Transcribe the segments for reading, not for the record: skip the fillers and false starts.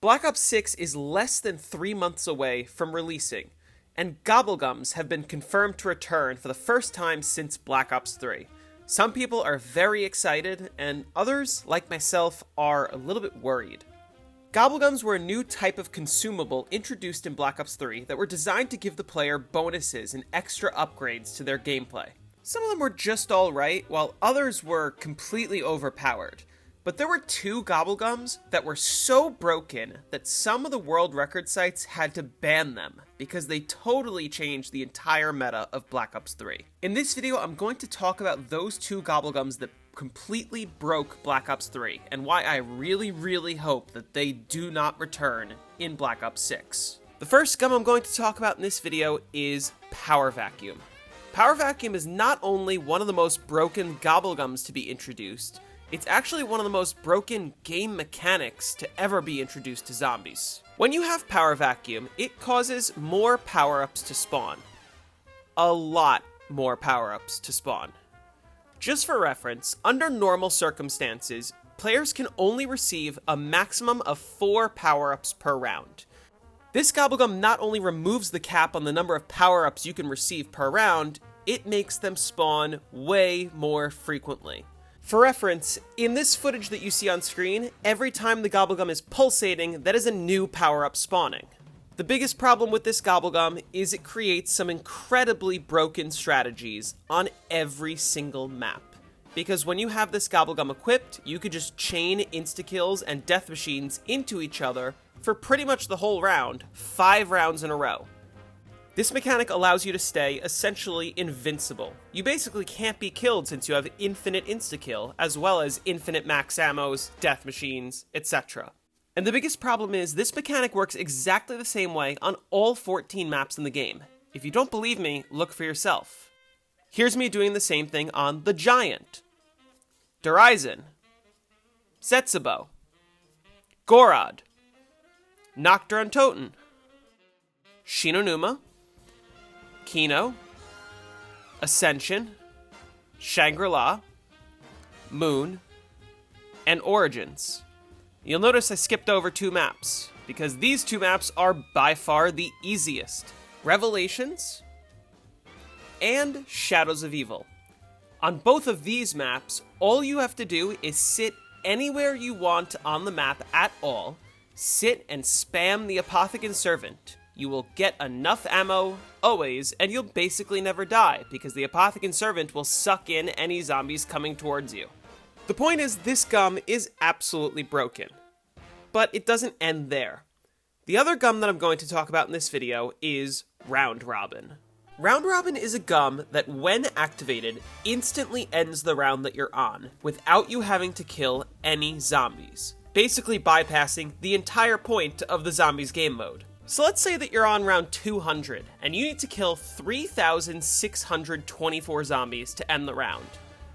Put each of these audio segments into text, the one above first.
Black Ops 6 is less than 3 months away from releasing, and Gobblegums have been confirmed to return for the first time since Black Ops 3. Some people are very excited, and others, like myself, are a little bit worried. Gobblegums were a new type of consumable introduced in Black Ops 3 that were designed to give the player bonuses and extra upgrades to their gameplay. Some of them were just alright, while others were completely overpowered. But there were two Gobblegums that were so broken that some of the world record sites had to ban them because they totally changed the entire meta of Black Ops 3. In this video, I'm going to talk about those two Gobblegums that completely broke Black Ops 3 and why I really hope that they do not return in Black Ops 6. The first gum I'm going to talk about in this video is Power Vacuum. Power Vacuum is not only one of the most broken Gobblegums to be introduced, it's actually one of the most broken game mechanics to ever be introduced to zombies. When you have Power Vacuum, it causes more power-ups to spawn. A lot more power-ups to spawn. Just for reference, under normal circumstances, players can only receive a maximum of 4 power-ups per round. This Gobblegum not only removes the cap on the number of power-ups you can receive per round, it makes them spawn way more frequently. For reference, in this footage that you see on screen, every time the Gobblegum is pulsating, that is a new power-up spawning. The biggest problem with this Gobblegum is it creates some incredibly broken strategies on every single map. Because when you have this Gobblegum equipped, you could just chain insta-kills and death machines into each other for pretty much the whole round, 5 rounds in a row. This mechanic allows you to stay essentially invincible. You basically can't be killed since you have infinite insta-kill, as well as infinite max ammos, death machines, etc. And the biggest problem is this mechanic works exactly the same way on all 14 maps in the game. If you don't believe me, look for yourself. Here's me doing the same thing on the Giant, Derizen, Zetsubou, Gorod, Nocturne Toten, Shinonuma, Kino, Ascension, Shangri-La, Moon, and Origins. You'll notice I skipped over 2 maps, because these 2 maps are by far the easiest. Revelations and Shadows of Evil. On both of these maps, all you have to do is sit anywhere you want on the map at all, sit and spam the Apothecary Servant. You will get enough ammo, always, and you'll basically never die, because the Apothecary Servant will suck in any zombies coming towards you. The point is, this gum is absolutely broken. But it doesn't end there. The other gum that I'm going to talk about in this video is Round Robin. Round Robin is a gum that, when activated, instantly ends the round that you're on, without you having to kill any zombies, basically bypassing the entire point of the zombies game mode. So let's say that you're on round 200, and you need to kill 3,624 zombies to end the round.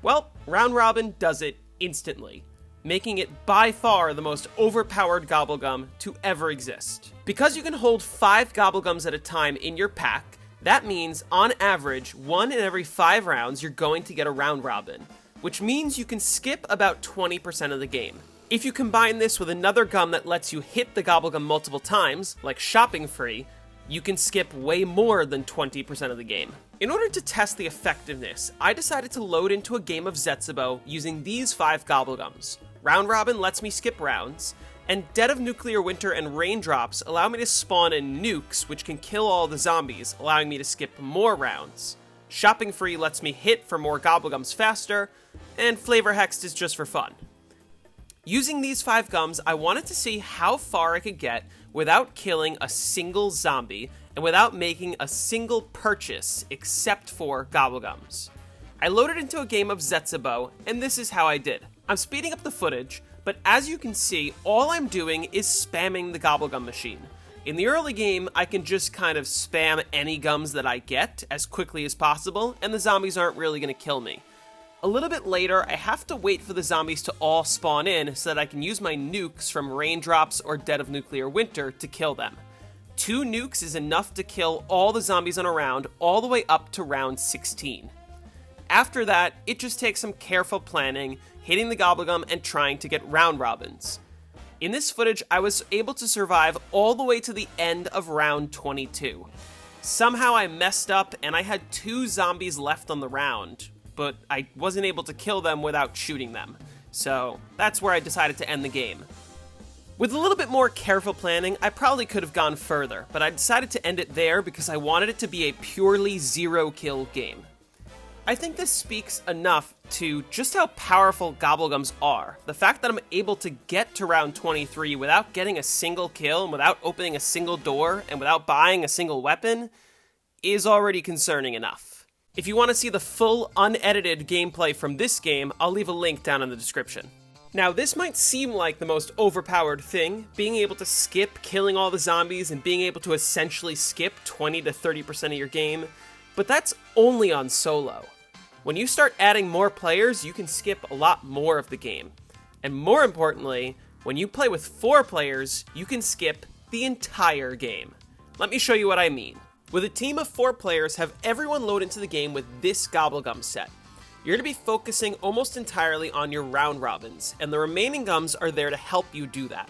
Well, Round Robin does it instantly, making it by far the most overpowered Gobblegum to ever exist. Because you can hold 5 Gobblegums at a time in your pack, that means, on average, 1 in every 5 rounds you're going to get a Round Robin, which means you can skip about 20% of the game. If you combine this with another gum that lets you hit the Gobblegum multiple times, like Shopping Free, you can skip way more than 20% of the game. In order to test the effectiveness, I decided to load into a game of Zetsubou using these 5 Gobblegums. Round Robin lets me skip rounds, and Dead of Nuclear Winter and Raindrops allow me to spawn in nukes which can kill all the zombies, allowing me to skip more rounds. Shopping Free lets me hit for more Gobblegums faster, and Flavor Hexed is just for fun. Using these 5 gums, I wanted to see how far I could get without killing a single zombie and without making a single purchase except for Gobblegums. I loaded into a game of Zetsubou, and this is how I did. I'm speeding up the footage, but as you can see, all I'm doing is spamming the Gobblegum machine. In the early game, I can just kind of spam any gums that I get as quickly as possible, and the zombies aren't really going to kill me. A little bit later, I have to wait for the zombies to all spawn in so that I can use my nukes from Raindrops or Dead of Nuclear Winter to kill them. 2 nukes is enough to kill all the zombies on a round, all the way up to round 16. After that, it just takes some careful planning, hitting the Gobblegum and trying to get round robins. In this footage, I was able to survive all the way to the end of round 22. Somehow I messed up and I had 2 zombies left on the round, but I wasn't able to kill them without shooting them. So that's where I decided to end the game. With a little bit more careful planning, I probably could have gone further, but I decided to end it there because I wanted it to be a purely 0-kill game. I think this speaks enough to just how powerful Gobblegums are. The fact that I'm able to get to round 23 without getting a single kill, and without opening a single door, and without buying a single weapon, is already concerning enough. If you want to see the full, unedited gameplay from this game, I'll leave a link down in the description. Now, this might seem like the most overpowered thing, being able to skip killing all the zombies and being able to essentially skip 20 to 30% of your game, but that's only on solo. When you start adding more players, you can skip a lot more of the game. And more importantly, when you play with 4 players, you can skip the entire game. Let me show you what I mean. With a team of 4 players, have everyone load into the game with this Gobblegum set. You're going to be focusing almost entirely on your round robins, and the remaining gums are there to help you do that.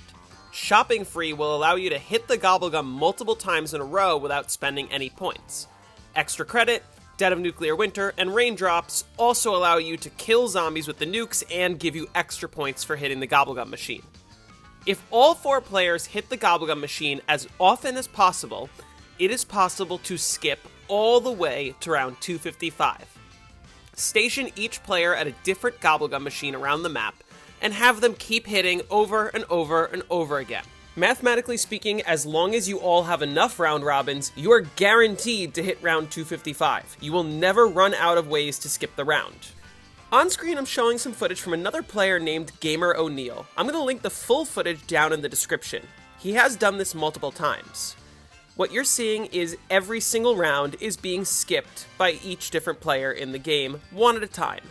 Shopping free will allow you to hit the Gobblegum multiple times in a row without spending any points. Extra credit, Dead of Nuclear Winter, and Raindrops also allow you to kill zombies with the nukes and give you extra points for hitting the Gobblegum machine. If all 4 players hit the Gobblegum machine as often as possible, it is possible to skip all the way to round 255. Station each player at a different Gobblegum machine around the map, and have them keep hitting over and over and over again. Mathematically speaking, as long as you all have enough round robins, you are guaranteed to hit round 255. You will never run out of ways to skip the round. On screen, I'm showing some footage from another player named GamerOneil. I'm going to link the full footage down in the description. He has done this multiple times. What you're seeing is every single round is being skipped by each different player in the game, one at a time.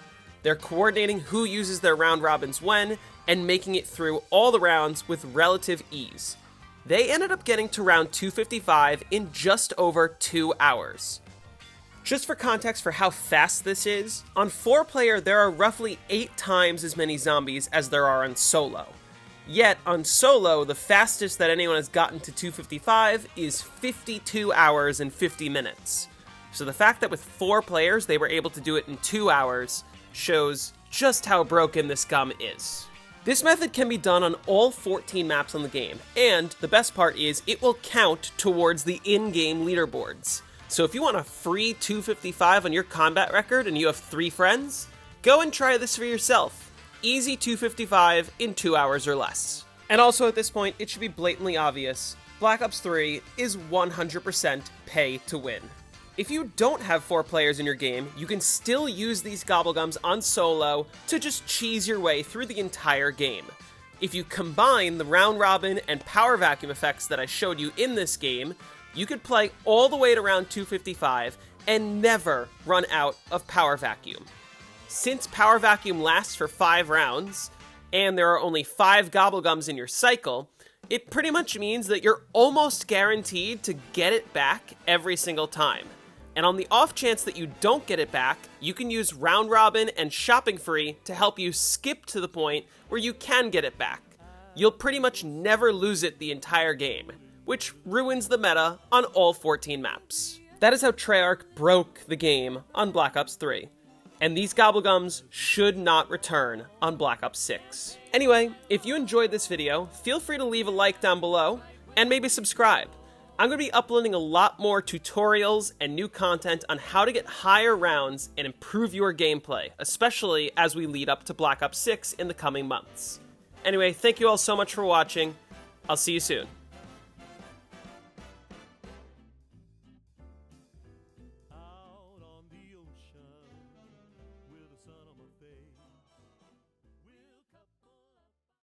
They're coordinating who uses their round robins when, and making it through all the rounds with relative ease. They ended up getting to round 255 in just over 2 hours. Just for context for how fast this is, on 4-player there are roughly 8 times as many zombies as there are on solo. Yet, on solo, the fastest that anyone has gotten to 255 is 52 hours and 50 minutes. So the fact that with 4 players they were able to do it in 2 hours shows just how broken this gum is. This method can be done on all 14 maps on the game, and the best part is it will count towards the in-game leaderboards. So if you want a free 255 on your combat record and you have 3 friends, go and try this for yourself. Easy 255 in 2 hours or less. And also at this point, it should be blatantly obvious, Black Ops 3 is 100% pay to win. If you don't have 4 players in your game, you can still use these Gobblegums on solo to just cheese your way through the entire game. If you combine the round robin and power vacuum effects that I showed you in this game, you could play all the way to round 255 and never run out of power vacuum. Since power vacuum lasts for 5 rounds, and there are only 5 Gobblegums in your cycle, it pretty much means that you're almost guaranteed to get it back every single time. And on the off chance that you don't get it back, you can use round robin and shopping free to help you skip to the point where you can get it back. You'll pretty much never lose it the entire game, which ruins the meta on all 14 maps. That is how Treyarch broke the game on Black Ops 3. And these Gobblegums should not return on Black Ops 6. Anyway, if you enjoyed this video, feel free to leave a like down below, and maybe subscribe. I'm going to be uploading a lot more tutorials and new content on how to get higher rounds and improve your gameplay, especially as we lead up to Black Ops 6 in the coming months. Anyway, thank you all so much for watching. I'll see you soon.